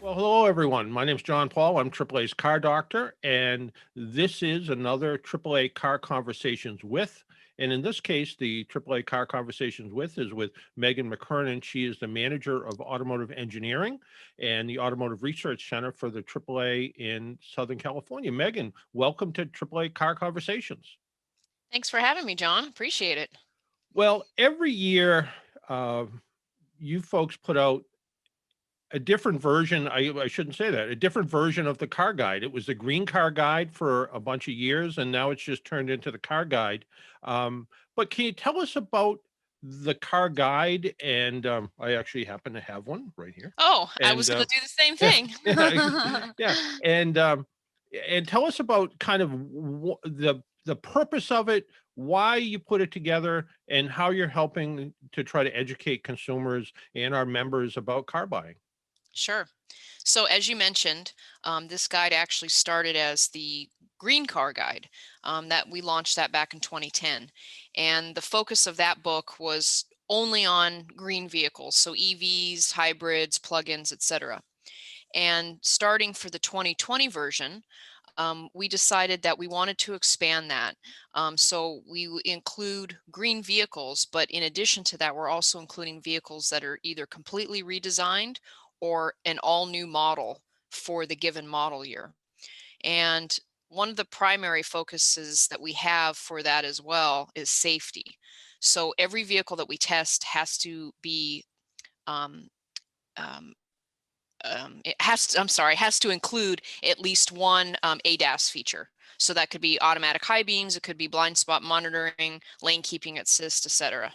Well, hello, everyone. My name is John Paul. I'm AAA's car doctor, and this is another AAA Car Conversations with. And in this case, the AAA Car Conversations with is with Megan McKernan. She is the manager of automotive engineering and the Automotive Research Center for the AAA in Southern California. Megan, welcome to AAA Car Conversations. Thanks for having me, John. Appreciate it. Well, every year, uh, you folks put out a different version. I shouldn't say that. A different version of the car guide. It was the green car guide for a bunch of years, and now it's just turned into the car guide. But can you tell us about the car guide? And I actually happen to have one right here. Oh, I was And going to do the same yeah, thing. yeah, and tell us about kind of the purpose of it, why you put it together, and how you're helping to try to educate consumers and our members about car buying. Sure. So, as you mentioned, this guide actually started as the Green Car Guide that we launched that back in 2010. And the focus of that book was only on green vehicles, so EVs, hybrids, plug-ins, etc. And starting for the 2020 version, we decided that we wanted to expand that. So we include green vehicles, but in addition to that, we're also including vehicles that are either completely redesigned or an all new model for the given model year. And one of the primary focuses that we have for that as well is safety. So every vehicle that we test has to be um, um, has to include at least one ADAS feature. So that could be automatic high beams, it could be blind spot monitoring, lane keeping assist, etc.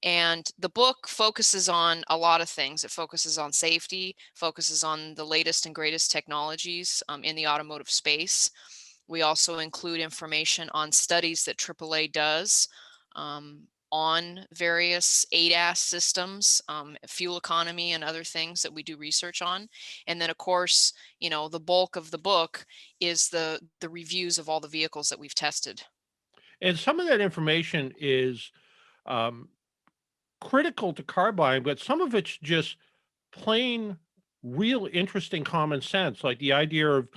And the book focuses on a lot of things. It focuses on safety, focuses on the latest and greatest technologies in the automotive space. We also include information on studies that AAA does on various ADAS systems, fuel economy, and other things that we do research on. And then, of course, the bulk of the book is the reviews of all the vehicles that we've tested. And some of that information is um, critical to car buying, but some of it's just plain, real interesting common sense, like the idea of,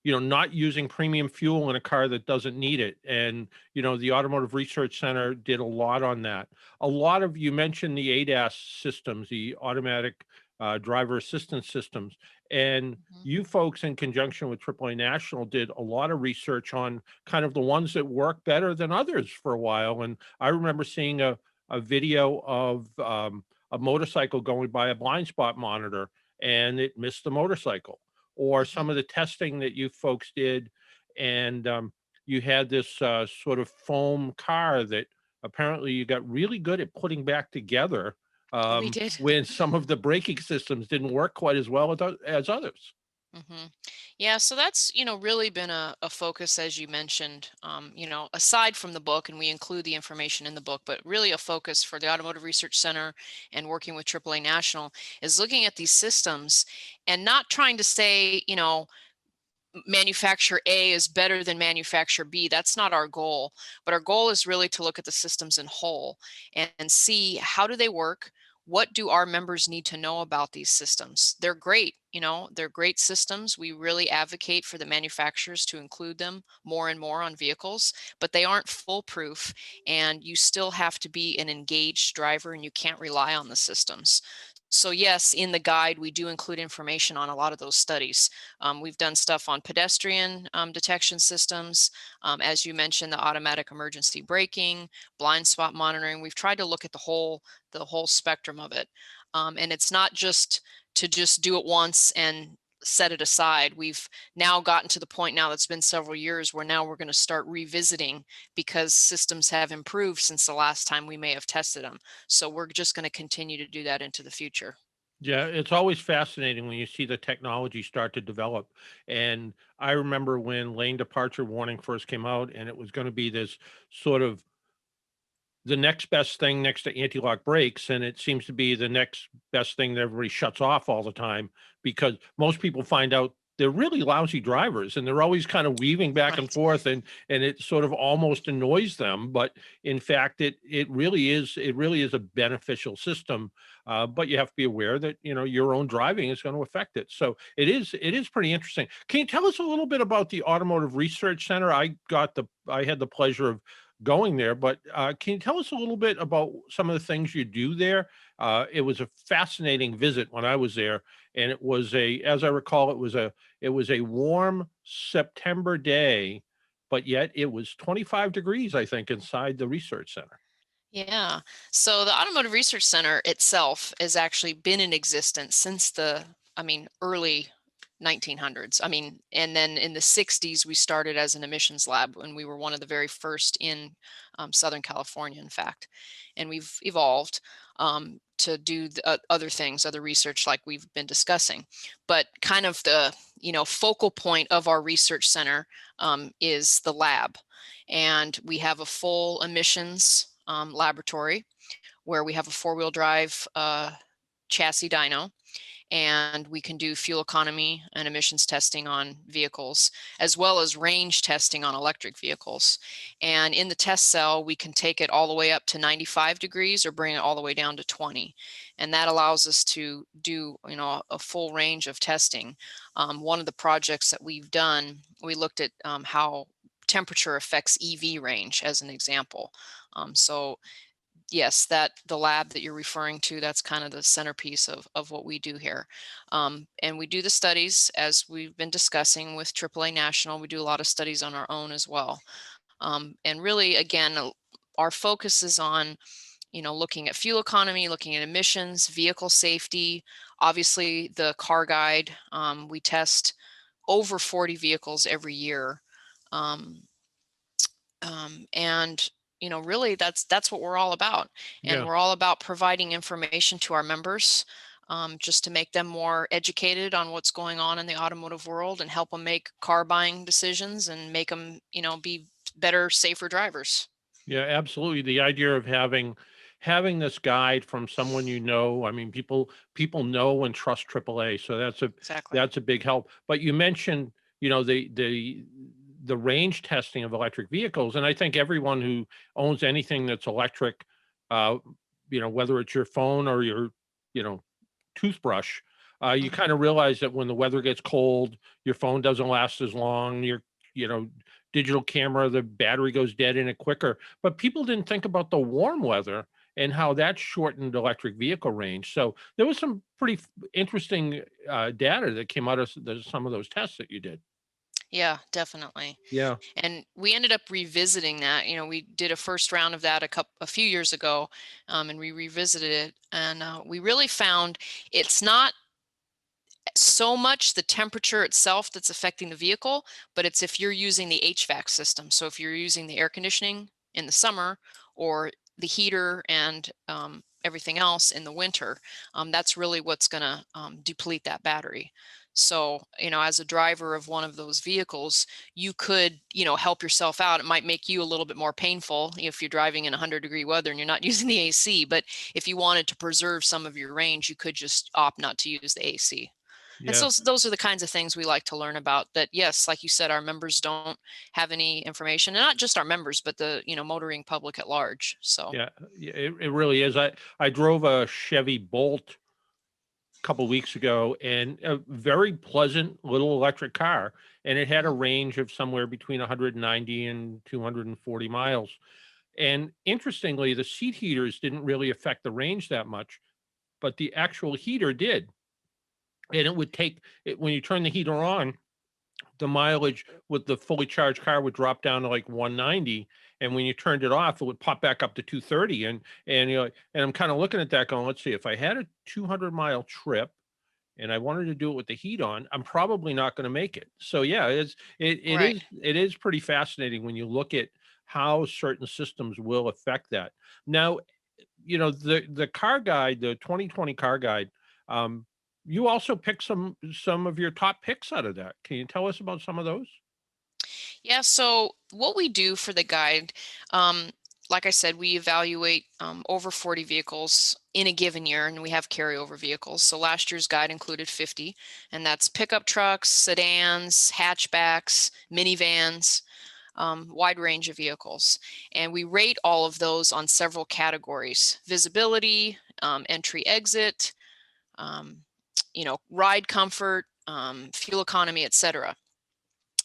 not using premium fuel in a car that doesn't need it. And, the Automotive Research Center did a lot on that. A lot of, you mentioned the ADAS systems, the automatic driver assistance systems. And Mhm. you folks, in conjunction with AAA National, did a lot of research on kind of the ones that work better than others for a while. And I remember seeing a video of a motorcycle going by a blind spot monitor and it missed the motorcycle, or Mhm. some of the testing that you folks did. And you had this sort of foam car that apparently you got really good at putting back together We did. when some of the braking systems didn't work quite as well as others. Yeah, so that's, really been a focus, as you mentioned, aside from the book, and we include the information in the book, but really a focus for the Automotive Research Center and working with AAA National is looking at these systems and not trying to say, manufacturer A is better than manufacturer B. That's not our goal, but our goal is really to look at the systems in whole and see how do they work? What do our members need to know about these systems? They're great, they're great systems. We really advocate for the manufacturers to include them more and more on vehicles, but they aren't foolproof, and you still have to be an engaged driver and you can't rely on the systems. So yes, in the guide, we do include information on a lot of those studies. We've done stuff on pedestrian detection systems, as you mentioned, the automatic emergency braking, blind spot monitoring. We've tried to look at the whole spectrum of it, and it's not just to just do it once and set it aside. We've now gotten to the point now that's been several years where now we're going to start revisiting because systems have improved since the last time we may have tested them. So we're just going to continue to do that into the future. Yeah, it's always fascinating when you see the technology start to develop. And I remember when lane departure warning first came out, and it was going to be this sort of the next best thing next to anti-lock brakes, and it seems to be the next best thing that everybody shuts off all the time, because most people find out they're really lousy drivers, and they're always kind of weaving back and Right. forth, and it sort of almost annoys them. But in fact, it really is a beneficial system. But you have to be aware that your own driving is going to affect it. So it is pretty interesting. Can you tell us a little bit about the Automotive Research Center? I had the pleasure of going there, but can you tell us a little bit about some of the things you do there? It was a fascinating visit when I was there, and it was as I recall, it was a warm September day, but yet it was 25 degrees, I think, inside the research center. Yeah. So the Automotive Research Center itself has actually been in existence since early 1900s. And then in the 60s, we started as an emissions lab, and we were one of the very first in Southern California, in fact. And we've evolved to do other things, other research like we've been discussing. But kind of the, focal point of our research center is the lab. And we have a full emissions laboratory where we have a four-wheel drive chassis dyno, and we can do fuel economy and emissions testing on vehicles, as well as range testing on electric vehicles. And in the test cell, we can take it all the way up to 95 degrees or bring it all the way down to 20. And that allows us to do, a full range of testing. One of the projects that we've done, we looked at how temperature affects EV range as an example. So yes, that the lab that you're referring to, that's kind of the centerpiece of what we do here. And we do the studies as we've been discussing with AAA National. We do a lot of studies on our own as well. And really, again, our focus is on, looking at fuel economy, looking at emissions, vehicle safety, obviously the car guide. We test over 40 vehicles every year. Um, and really that's what we're all about. And Yeah. we're all about providing information to our members, just to make them more educated on what's going on in the automotive world and help them make car buying decisions and make them be better, safer drivers. Yeah, absolutely. The idea of having this guide from someone I mean, people know and trust AAA, so Exactly. that's a big help. But you mentioned, the range testing of electric vehicles, and I think everyone who owns anything that's electric, uh, whether it's your phone or your, you know, toothbrush, you Mhm. kind of realize that when the weather gets cold, your phone doesn't last as long. Your, you know, digital camera, the battery goes dead in it quicker. But people didn't think about the warm weather and how that shortened electric vehicle range. So there was some pretty interesting data that came out of some of those tests that you did. Yeah, definitely. Yeah. And we ended up revisiting that. We did a first round of that a few years ago, and we revisited it, and we really found it's not so much the temperature itself that's affecting the vehicle, but it's if you're using the HVAC system. So if you're using the air conditioning in the summer or the heater and everything else in the winter, that's really what's going to deplete that battery. So, as a driver of one of those vehicles, you could, help yourself out. It might make you a little bit more painful if you're driving in 100-degree weather and you're not using the AC. But if you wanted to preserve some of your range, you could just opt not to use the AC. And Yeah. so those are the kinds of things we like to learn about that. Yes, like you said, our members don't have any information, and not just our members, but the, motoring public at large. So, Yeah. Yeah, it really is. I drove a Chevy Bolt couple weeks ago, and a very pleasant little electric car, and it had a mhm, range of somewhere between 190 and 240 miles. And interestingly, the seat heaters didn't really affect the range that much, but the actual heater did. And it would take it when you turn the heater on, the mileage with the fully charged car would drop down to like 190, and when you turned it off, it would pop back up to 230. And I'm kind of looking at that going, let's see, if I had a 200-mile trip and I wanted to do it with the heat on, I'm probably not going to make it. So yeah, right. it is pretty fascinating when you look at how certain systems will affect that. Now, the car guide, the 2020 car guide, um, you also picked some of your top picks out of that. Can you tell us about some of those? Yeah. So what we do for the guide, um, like I said, we evaluate over 40 vehicles in a given year, and we have carryover vehicles. So last year's guide included 50, and that's pickup trucks, sedans, hatchbacks, minivans, wide range of vehicles. And we rate all of those on several categories: visibility, entry exit, um, ride comfort, fuel economy, etc.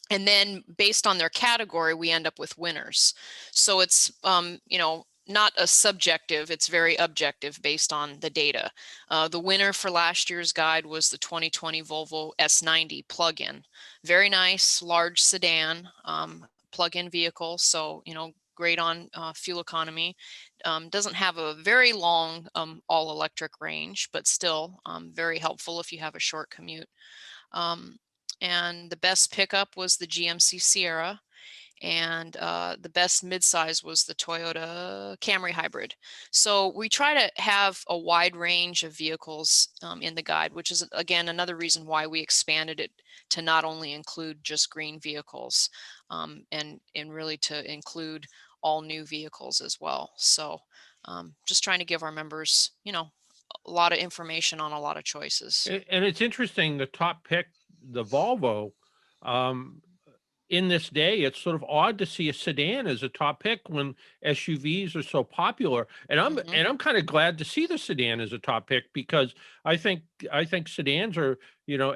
And then based on their category, we end up with winners. So it's, not a subjective, it's very objective based on the data. The winner for last year's guide was the 2020 Volvo S90 plug-in. Very nice, large sedan, plug-in vehicle. So, great on fuel economy. Doesn't have a very long all electric range, but still very helpful if you have a short commute. And the best pickup was the GMC Sierra, and the best midsize was the Toyota Camry Hybrid. So we try to have a wide range of vehicles in the guide, which is, again, another reason why we expanded it to not only include just green vehicles, and really to include all new vehicles as well. So just trying to give our members, a lot of information on a lot of choices. And it's interesting, the top pick, the Volvo, um, in this day, it's sort of odd to see a sedan as a top pick when SUVs are so popular. And Hmm. I'm kind of glad to see the sedan as a top pick because I think I think sedans are,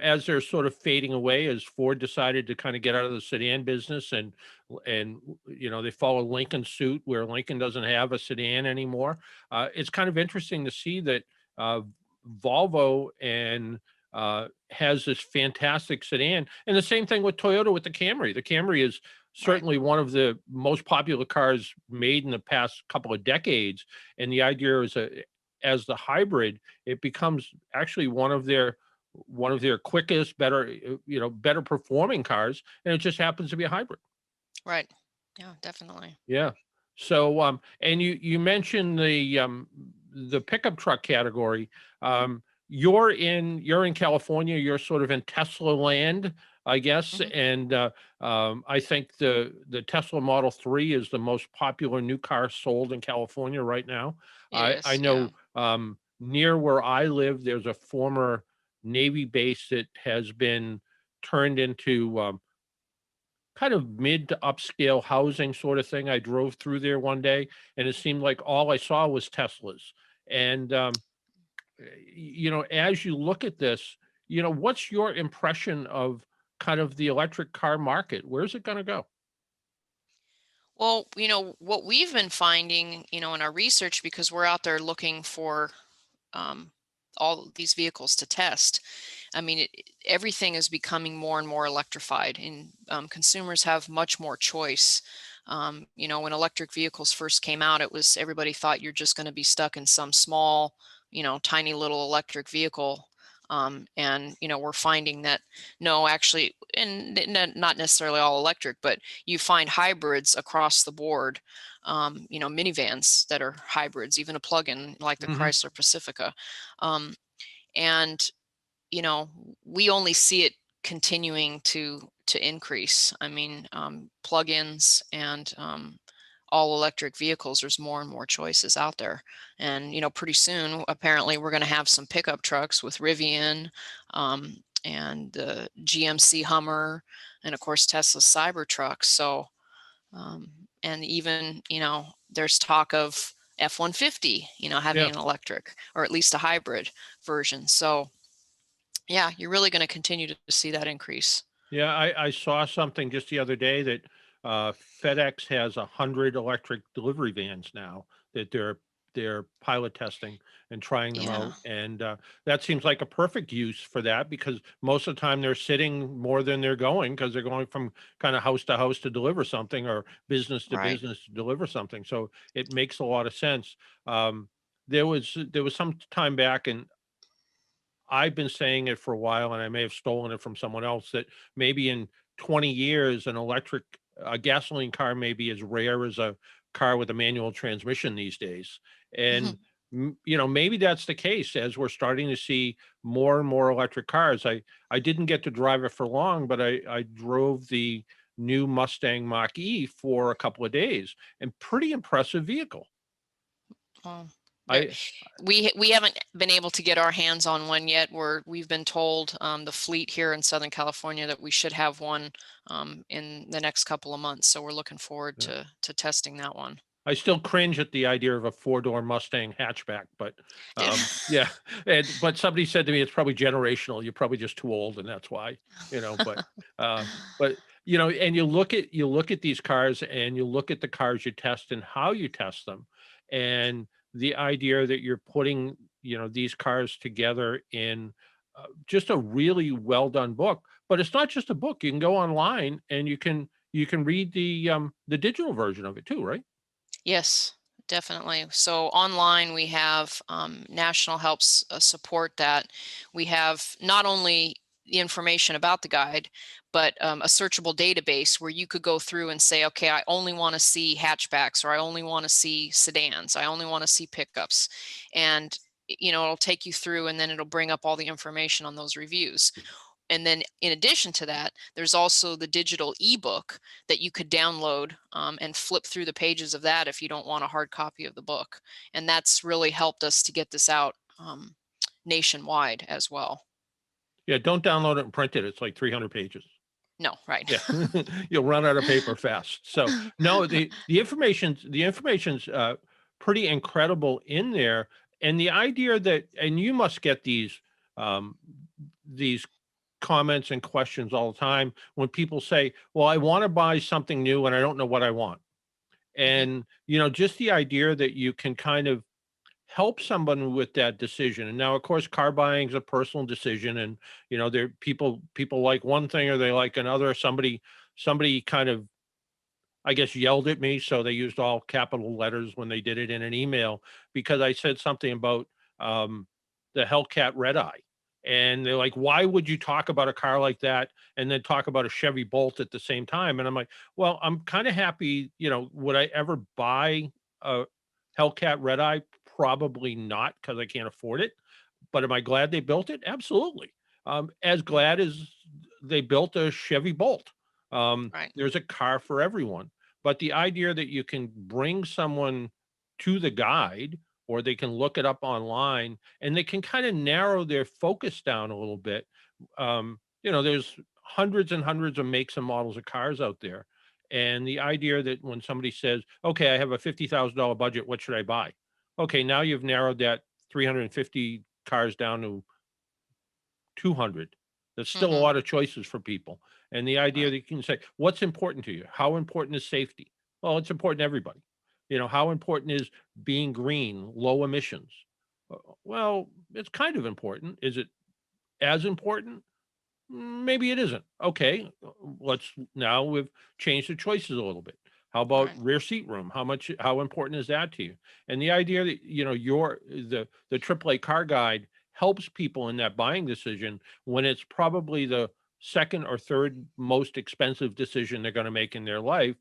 as they're sort of fading away, as Ford decided to kind of get out of the sedan business and they follow Lincoln's suit where Lincoln doesn't have a sedan anymore. It's kind of interesting to see that uh, Volvo and has this fantastic sedan. And the same thing with Toyota with the Camry. The Camry is Right. certainly one of the most popular cars made in the past couple of decades. And the idea is as the hybrid, it becomes actually one of their quickest, better performing cars, and it just happens to be a hybrid. Right. Yeah, definitely. Yeah. So, and you mentioned the pickup truck category. You're in California. You're sort of in Tesla land, I guess. Hmm. And I think the Tesla Model 3 is the most popular new car sold in California right now. It I is. Yeah. know near where I live, there's a former Navy base that has been turned into kind of mid to upscale housing sort of thing. I drove through there one day, and it seemed like all I saw was Teslas. And as you look at this, what's your impression of kind of the electric car market? Where's it going to go? Well, what we've been finding, in our research, because we're out there looking for um, all these vehicles to test. I mean, everything is becoming more and more electrified, and consumers have much more choice. When electric vehicles first came out, it was everybody thought you're just going to be stuck in some small, tiny little electric vehicle. And we're finding that no, actually, and not necessarily all electric, but you find hybrids across the board. Minivans that are hybrids, even a plug-in like the Hmm. Chrysler Pacifica. Um, and we only see it continuing to increase. I mean, plug-ins and all electric vehicles, there's more and more choices out there. And pretty soon apparently we're going to have some pickup trucks with Rivian, and the GMC Hummer, and of course Tesla Cybertruck. So and even there's talk of F-150 having Yeah. an electric or at least a hybrid version. So yeah, you're really going to continue to see that increase. Yeah, I saw something just the other day that FedEx has 100 electric delivery vans now that they're pilot testing and trying them Yeah. out, and that seems like a perfect use for that because most of the time they're sitting more than they're going because they're going from kind of house to house to deliver something or business to Right. business to deliver something. So it makes a lot of sense. There was some time back, and I've been saying it for a while, and I may have stolen it from someone else, that maybe in 20 years, a gasoline car may be as rare as a car with a manual transmission these days. And, maybe that's the case as we're starting to see more and more electric cars. I didn't get to drive it for long, but I drove the new Mustang Mach-E for a couple of days, and pretty impressive vehicle. Well, there, I we haven't been able to get our hands on one yet. We've been told the fleet here in Southern California that we should have one in the next couple of months. So we're looking forward to testing that one. I still cringe at the idea of a four-door Mustang hatchback, but, yeah, but somebody said to me, "It's probably generational. You're probably just too old, and that's why," uh, but, and you look at these cars, and you look at the cars you test and how you test them, and the idea that you're putting, these cars together in, just a really well done book. But it's not just a book. You can go online and you can read the digital version of it too, right? Yes, definitely. So online we have National helps support that. We have not only the information about the guide, but a searchable database where you could go through and say, okay, I only want to see hatchbacks, or I only want to see sedans, I only want to see pickups. And it'll take you through, and then it'll bring up all the information on those reviews. And then in addition to that, there's also the digital ebook that you could download and flip through the pages of that if you don't want a hard copy of the book. And that's really helped us to get this out nationwide as well. Yeah, don't download it and print it. It's like 300 pages. No, right. Yeah, you'll run out of paper fast. So no, the information's pretty incredible in there, and the idea that, and you must get these comments and questions all the time when people say, "Well, I want to buy something new and I don't know what I want," Mhm. and just the idea that you can kind of help someone with that decision. And now, of course, car buying is a personal decision, and there people like one thing or they like another. Somebody kind of, I guess, yelled at me, so they used all capital letters when they did it in an email because I said something about um, the Hellcat Red Eye. And they're like, "Why would you talk about a car like that and then talk about a Chevy Bolt at the same time?" And I'm like, "Well, I'm kind of happy. Would I ever buy a Hellcat Red Eye? Probably not, because I can't afford it. But am I glad they built it? Absolutely. As glad as they built a Chevy Bolt. Right. There's a car for everyone. But the idea that you can bring someone to the guide, or they can look it up online, and they can kind of narrow their focus down a little bit. There's hundreds and hundreds of makes and models of cars out there. And the idea that when somebody says, "Okay, I have a $50,000 budget, what should I buy?" Okay, now you've narrowed that 350 cars down to 200. There's still a Hmm. lot of choices for people. And the idea Right. that you can say, "What's important to you? How important is safety?" Well, it's important to everybody. How important is being green, low emissions? Well, it's kind of important. Is it as important? Maybe it isn't. Okay, let's now we've changed the choices a little bit. How about Right. rear seat room? How important is that to you? And the idea that the AAA car guide helps people in that buying decision when it's probably the second or third most expensive decision they're going to make in their life,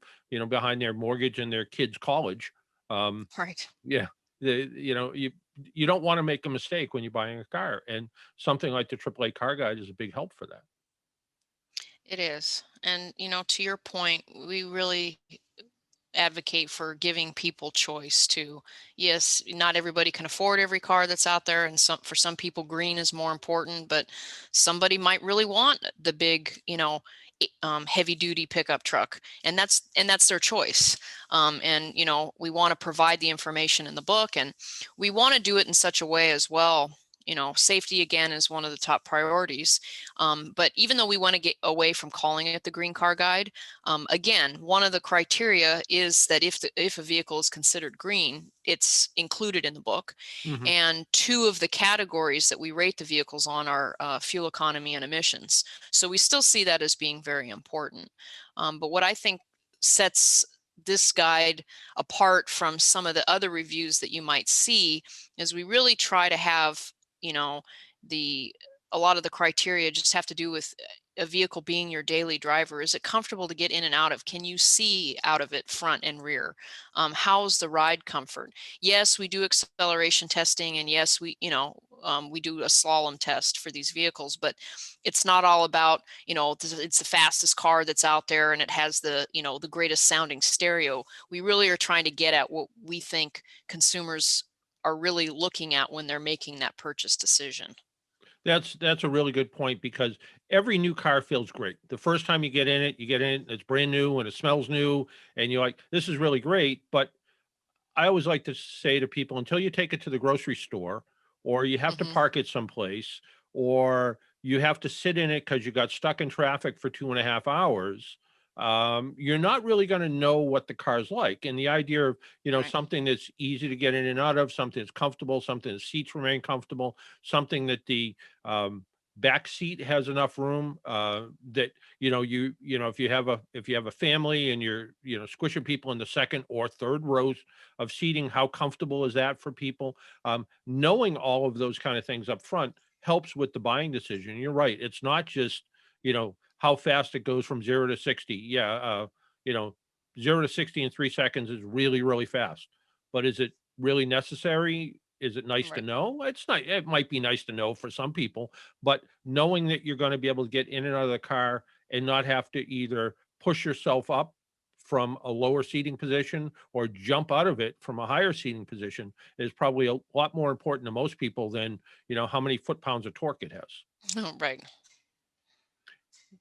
behind their mortgage and their kids' college. Um, Right. yeah, you don't want to make a mistake when you're buying a car, and something like the AAA car guide is a big help for that. It is. And, to your point, we really advocate for giving people choice too. Yes, not everybody can afford every car that's out there, and for some people green is more important, but somebody might really want the big, heavy duty pickup truck, and that's their choice. And we want to provide the information in the book, and we want to do it in such a way as well. Safety again is one of the top priorities. But even though we want to get away from calling it the green car guide, again, one of the criteria is that if a vehicle is considered green, it's included in the book. Mhm. And two of the categories that we rate the vehicles on are fuel economy and emissions. So we still see that as being very important. But what I think sets this guide apart from some of the other reviews that you might see is we really try to have, you know, the a lot of the criteria just have to do with a vehicle being your daily driver. Is it comfortable to get in and out of? Can you see out of it front and rear? How's the ride comfort? Yes, we do acceleration testing, and yes, we we do a slalom test for these vehicles, but it's not all about, it's the fastest car that's out there and it has the, the greatest sounding stereo. We really are trying to get at what we think consumers are really looking at when they're making that purchase decision. That's a really good point because every new car feels great. The first time you get in it, it's brand new and it smells new, and you're like, "This is really great." But I always like to say to people, until you take it to the grocery store, or you have to Hmm. park it someplace, or you have to sit in it because you got stuck in traffic for 2.5 hours, you're not really going to know what the car's like. And the idea of, Right. something that's easy to get in and out of, something that's comfortable, something the seats remain comfortable, something that the um, back seat has enough room that if you have a family and you're squishing people in the second or third rows of seating, how comfortable is that for people? Knowing all of those kind of things up front helps with the buying decision. You're right. It's not just, how fast it goes from 0 to 60. Yeah. 0 to 60 in 3 seconds is really, really fast. But is it really necessary? Is it nice to Right. know? It's not, it might be nice to know for some people, but knowing that you're going to be able to get in and out of the car and not have to either push yourself up from a lower seating position or jump out of it from a higher seating position is probably a lot more important to most people than, how many foot-pounds of torque it has, Right.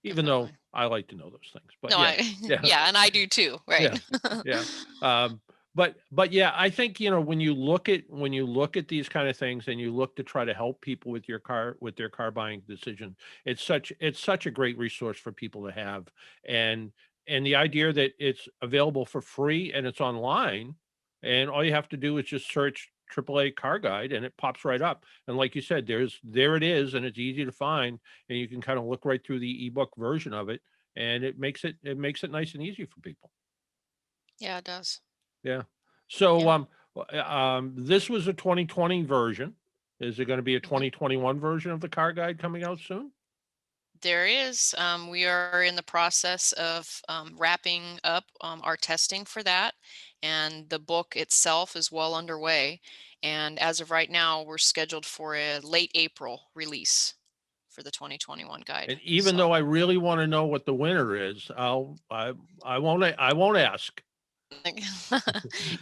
even though Definitely. I like to know those things. But No, yeah, I, yeah, yeah, and I do too. Right. yeah, yeah. Um, but yeah, I think, when you look at these kind of things and you look to try to help people with their car buying decision, it's such a great resource for people to have. And the idea that it's available for free and it's online, and all you have to do is just search AAA Car Guide and it pops right up. And like you said, there it is, and it's easy to find, and you can kind of look right through the ebook version of it, and it makes it nice and easy for people. Yeah, it does. Yeah. So, Yeah. this was a 2020 version. Is there gonna be a Hmm. 2021 version of the car guide coming out soon? There is. We are in the process of wrapping up our testing for that, and the book itself is well underway. And as of right now, we're scheduled for a late April release for the 2021 guide. And even though So I really wanna know what the winner is, I won't ask.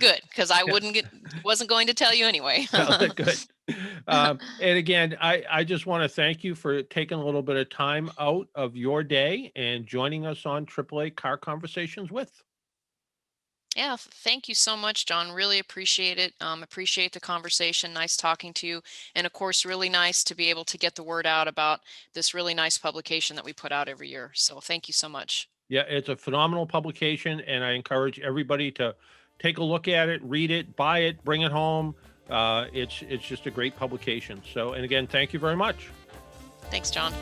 good, because I Yeah. wasn't going to tell you anyway. Good. And again, I just wanna thank you for taking a little bit of time out of your day and joining us on AAA Car Conversations with. Yeah, thank you so much, John. Really appreciate it. Appreciate the conversation. Nice talking to you. And of course, really nice to be able to get the word out about this really nice publication that we put out every year. So thank you so much. Yeah, it's a phenomenal publication, and I encourage everybody to take a look at it, read it, buy it, bring it home. It's just a great publication. So, and again, thank you very much. Thanks, John.